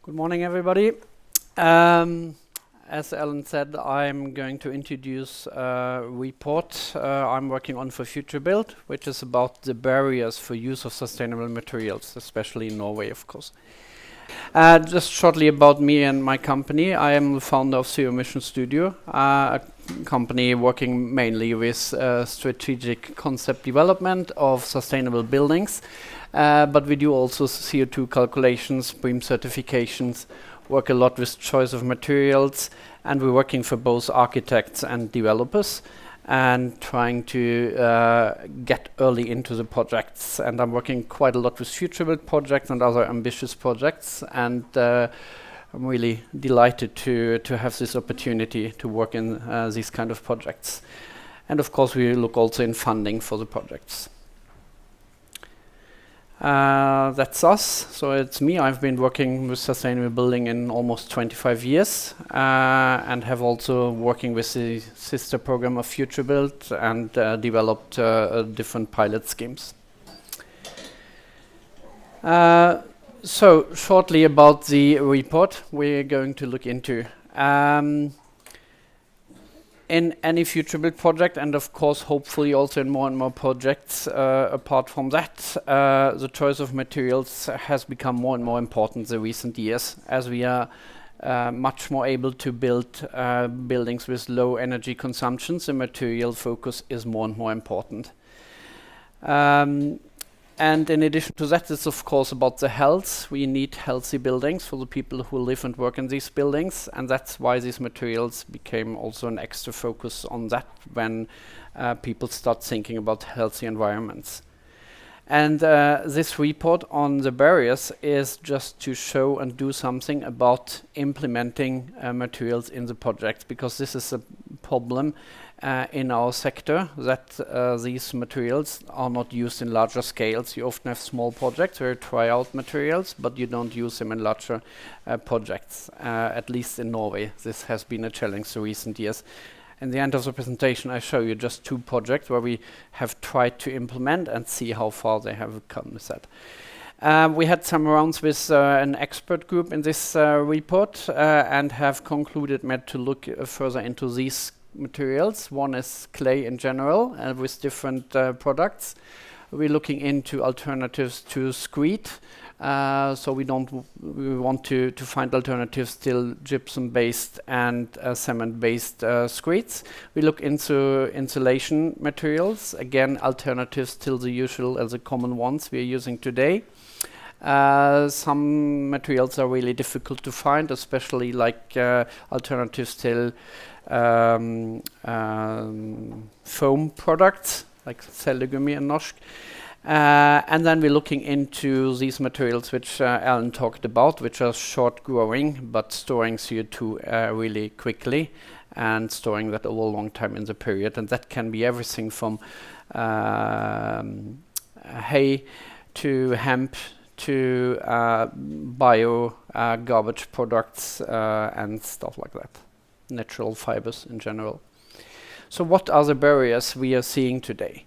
Good morning, everybody. As Ellen said, I'm going to introduce a report I'm working on for FutureBuilt, which is about the barriers for use of sustainable materials, especially in Norway, of course. Just shortly about me and my company. I am the founder of Materialstudier, a company working mainly with strategic concept development of sustainable buildings. But we do also CO2 calculations, BREEAM certifications, work a lot with choice of materials, and we're working for both architects and developers and trying to get early into the projects. And I'm working quite a lot with FutureBuilt projects and other ambitious projects, and I'm really delighted to have this opportunity to work in these kind of projects. And of course we look also in funding for the projects. That's us. So it's me. I've been working with sustainable building in almost 25 years and have also working with the sister program of FutureBuilt and developed different pilot schemes. So shortly about the report we're going to look into. In any FutureBuilt project, and of course hopefully also in more and more projects apart from that, the choice of materials has become more and more important in the recent years, as we are much more able to build buildings with low energy consumptions. The material focus is more and more important. And in addition to that, it's of course about the health. We need healthy buildings for the people who live and work in these buildings, and that's why these materials became also an extra focus on that when people start thinking about healthy environments. And this report on the barriers is just to show and do something about implementing materials in the project, because this is a problem in our sector, that these materials are not used in larger scales. You often have small projects where you try out materials, but you don't use them in larger projects. At least in Norway, this has been a challenge in recent years. In the end of the presentation, I show you just 2 projects where we have tried to implement and see how far they have come with that. We had some rounds with an expert group in this report and have concluded to look further into these materials. One is clay in general and with different products. We're looking into alternatives to screed. So we want to find alternatives, still gypsum-based and cement-based screeds. We look into insulation materials, again alternatives till the usual as the common ones we are using today. Some materials are really difficult to find, especially like alternatives till foam products like cellegummi in norsk. And then we're looking into these materials which Alan talked about, which are short growing but storing CO2 really quickly and storing that over a long time in the period. And that can be everything from hay to hemp to bio garbage products and stuff like that. Natural fibers in general. So what are the barriers we are seeing today?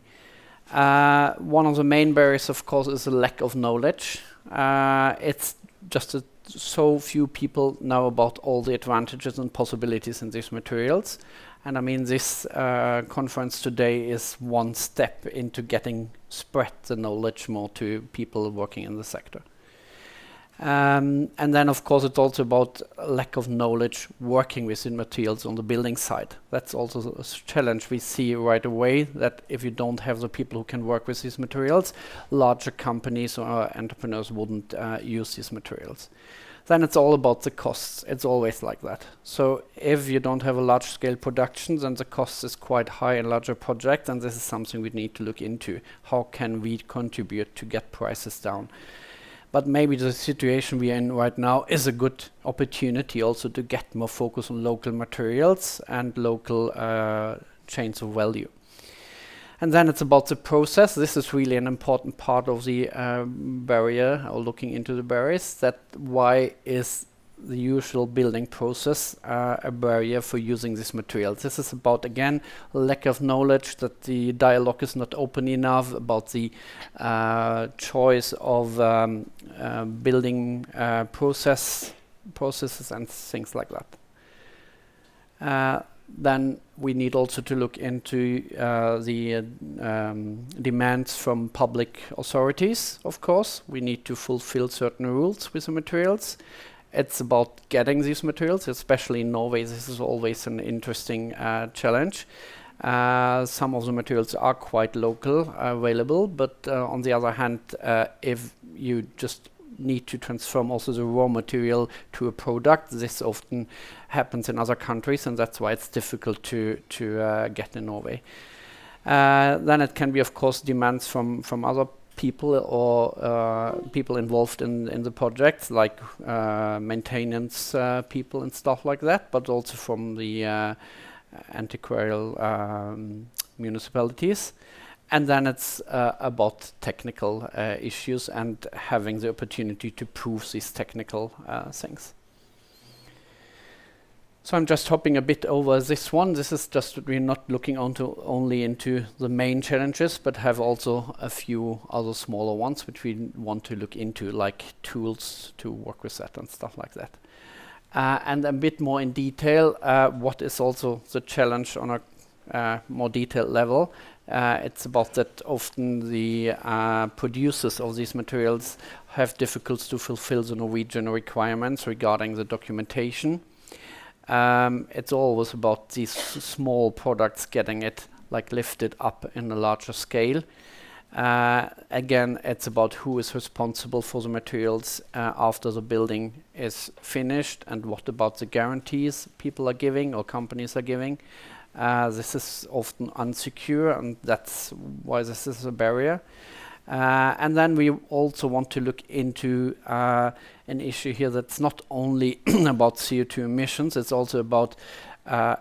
One of the main barriers, of course, is the lack of knowledge. It's just so few people know about all the advantages and possibilities in these materials. And I mean, this conference today is one step into getting spread the knowledge more to people working in the sector. And then, of course, it's also about lack of knowledge working with the materials on the building side. That's also a challenge we see right away, that if you don't have the people who can work with these materials, larger companies or entrepreneurs wouldn't use these materials. Then it's all about the costs. It's always like that. So if you don't have a large-scale production, then the cost is quite high in larger projects, and this is something we need to look into. How can we contribute to get prices down? But maybe the situation we are in right now is a good opportunity also to get more focus on local materials and local chains of value. And then it's about the process. This is really an important part of the barrier, or looking into the barriers. That why is the usual building process a barrier for using this material? This is about, again, lack of knowledge, that the dialogue is not open enough about the choice of building process processes and things like that. Then we need also to look into the demands from public authorities, of course. We need to fulfill certain rules with the materials. It's about getting these materials, especially in Norway. This is always an interesting challenge. Some of the materials are quite local, available, but on the other hand, if you just need to transform also the raw material to a product, this often happens in other countries, and that's why it's difficult to get in Norway. Then it can be, of course, demands from other people or people involved in the projects, like maintenance people and stuff like that, but also from the antiquarial municipalities. And then it's about technical issues and having the opportunity to prove these technical things. So I'm just hopping a bit over this one. This is just that we're not looking only into the main challenges, but have also a few other smaller ones which we want to look into, like tools to work with that and stuff like that. And a bit more in detail, what is also the challenge on a more detailed level. It's about that often the producers of these materials have difficulties to fulfill the Norwegian requirements regarding the documentation. It's always about these small products getting it like lifted up in a larger scale. Again, it's about who is responsible for the materials after the building is finished, and what about the guarantees people are giving or companies are giving. This is often unsecure, and that's why this is a barrier. And then we also want to look into an issue here that's not only about CO2 emissions, it's also about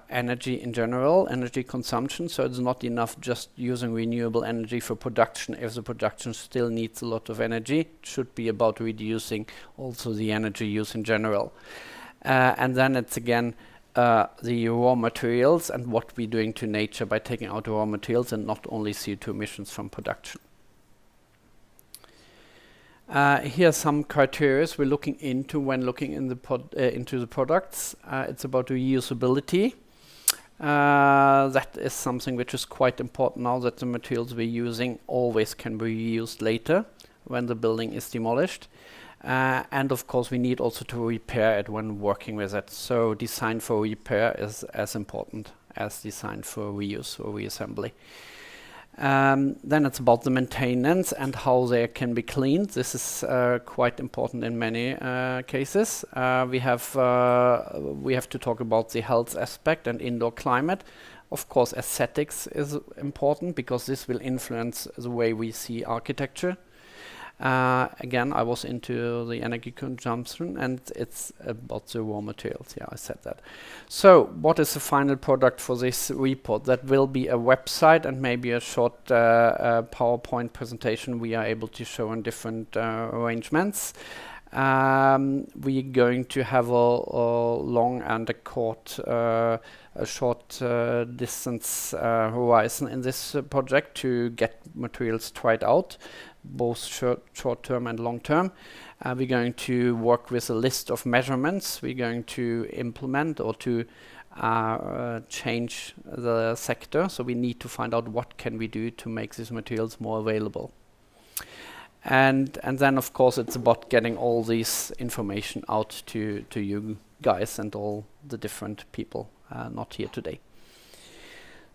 energy in general, energy consumption. So it's not enough just using renewable energy for production if the production still needs a lot of energy. It should be about reducing also the energy use in general. And then it's again the raw materials and what we're doing to nature by taking out raw materials and not only CO2 emissions from production. Here are some criteria we're looking into when looking in the into the products. It's about reusability. That is something which is quite important now, that the materials we're using always can be reused later when the building is demolished. And of course we need also to repair it when working with it. So design for repair is as important as design for reuse or reassembly. Then it's about the maintenance and how they can be cleaned. This is quite important in many cases. We have to talk about the health aspect and indoor climate. Of course, aesthetics is important because this will influence the way we see architecture. Again, I was into the energy consumption, and it's about the raw materials. Yeah, I said that. So what is the final product for this report? That will be a website and maybe a short PowerPoint presentation we are able to show in different arrangements. We're going to have a long and a short distance horizon in this project to get materials tried out, both short-term and long-term. We're going to work with a list of measurements. We're going to implement or to change the sector. So we need to find out what can we do to make these materials more available. And then, of course, it's about getting all this information out to you guys and all the different people not here today.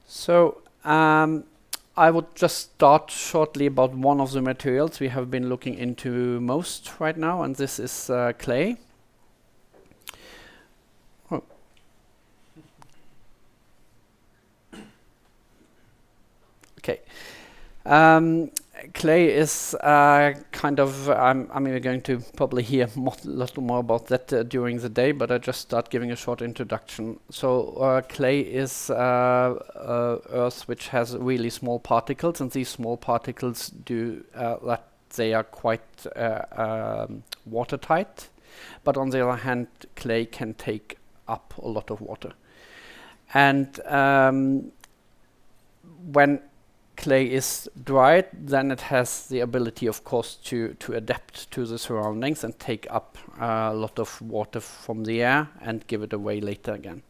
So I would just start shortly about one of the materials we have been looking into most right now, and this is clay. Oh. Okay. Clay is kind of, I mean, we're going to probably hear a lot more about that during the day, but I just start giving a short introduction. So clay is earth which has really small particles, and these small particles do that they are quite watertight. But on the other hand, clay can take up a lot of water. And when clay is dried, then it has the ability, of course, to adapt to the surroundings and take up a lot of water from the air and give it away later again.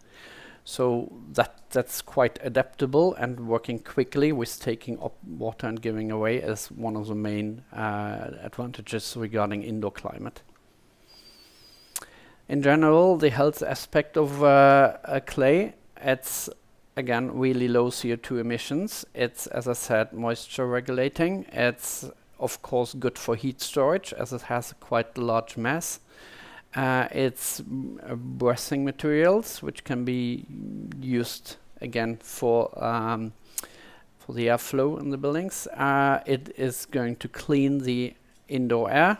So that's quite adaptable, and working quickly with taking up water and giving away is one of the main advantages regarding indoor climate. In general, the health aspect of clay, it's again really low CO2 emissions. It's, as I said, moisture regulating. It's of course good for heat storage as it has quite a large mass. It's bracing materials which can be used again for the airflow in the buildings. It is going to clean the indoor air,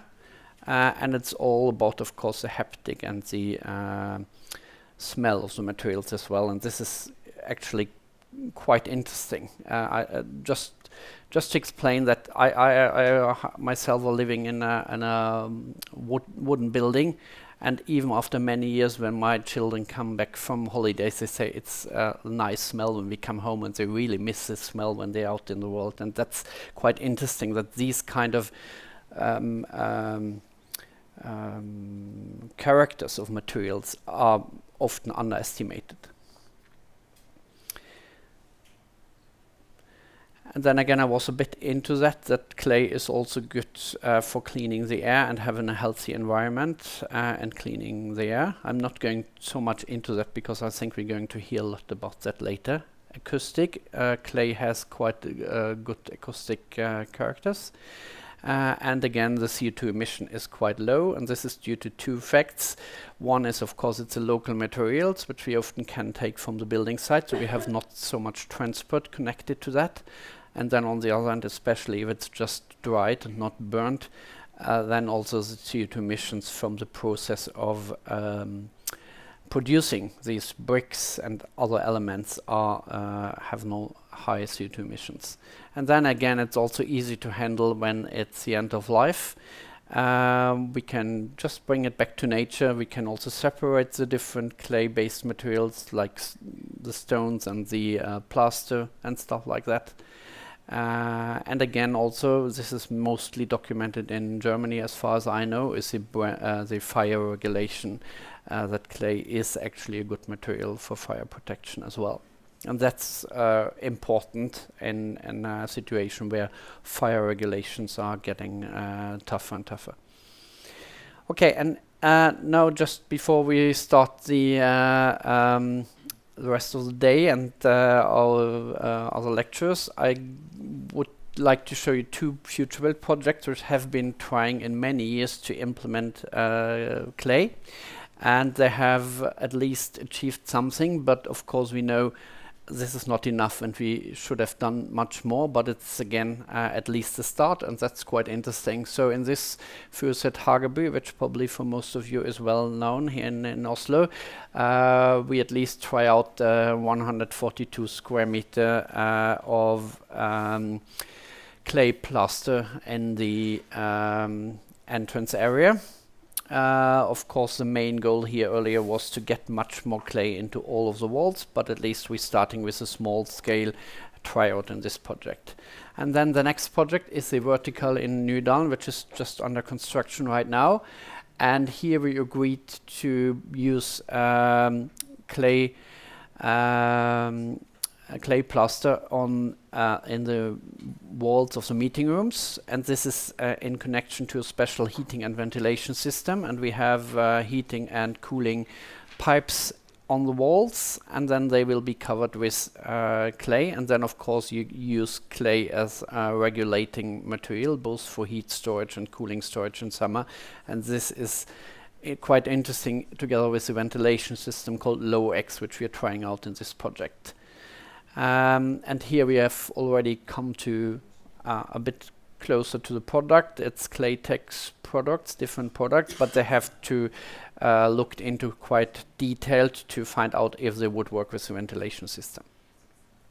and it's all about, of course, the haptic and the smell of the materials as well. And this is actually quite interesting. Just to explain that, I myself are living in a wooden building, and even after many years, when my children come back from holidays, they say it's a nice smell when we come home, and they really miss the smell when they're out in the world. And that's quite interesting that these kind of characters of materials are often underestimated. And then again, I was a bit into that clay is also good for cleaning the air and having a healthy environment and cleaning the air. I'm not going so much into that because I think we're going to hear a lot about that later. Acoustic, clay has quite good acoustic characters. And again, the CO2 emission is quite low, and this is due to two facts. One is, of course, it's a local materials, which we often can take from the building site, so we have not so much transport connected to that. And then on the other hand, especially if it's just dried and not burnt, then also the CO2 emissions from the process of producing these bricks and other elements have no high CO2 emissions. And then again, it's also easy to handle when it's the end of life. We can just bring it back to nature. We can also separate the different clay-based materials like the stones and the plaster and stuff like that. And again, also, this is mostly documented in Germany, as far as I know, is the fire regulation, that clay is actually a good material for fire protection as well. And that's important in a situation where fire regulations are getting tougher and tougher. Okay, and now just before we start the rest of the day and our other lectures, I would like to show you two FutureBuilt projects which have been trying in many years to implement clay, and they have at least achieved something, but of course we know this is not enough and we should have done much more, but it's again at least a start, and that's quite interesting. So in this Fuset Hageby, which probably for most of you is well known here in Oslo, we at least try out 142 square meter of clay plaster in the entrance area. Of course, the main goal here earlier was to get much more clay into all of the walls, but at least we're starting with a small scale tryout in this project. And then the next project is the vertical in Nydalen, which is just under construction right now. And here we agreed to use clay plaster on in the walls of the meeting rooms, and this is in connection to a special heating and ventilation system, and we have heating and cooling pipes on the walls, and then they will be covered with clay, and then of course you use clay as a regulating material both for heat storage and cooling storage in summer, and this is quite interesting together with the ventilation system called LowX, which we are trying out in this project. And here we have already come to a bit closer to the product. It's Claytex products, different products, but they have to look into quite detailed to find out if they would work with the ventilation system.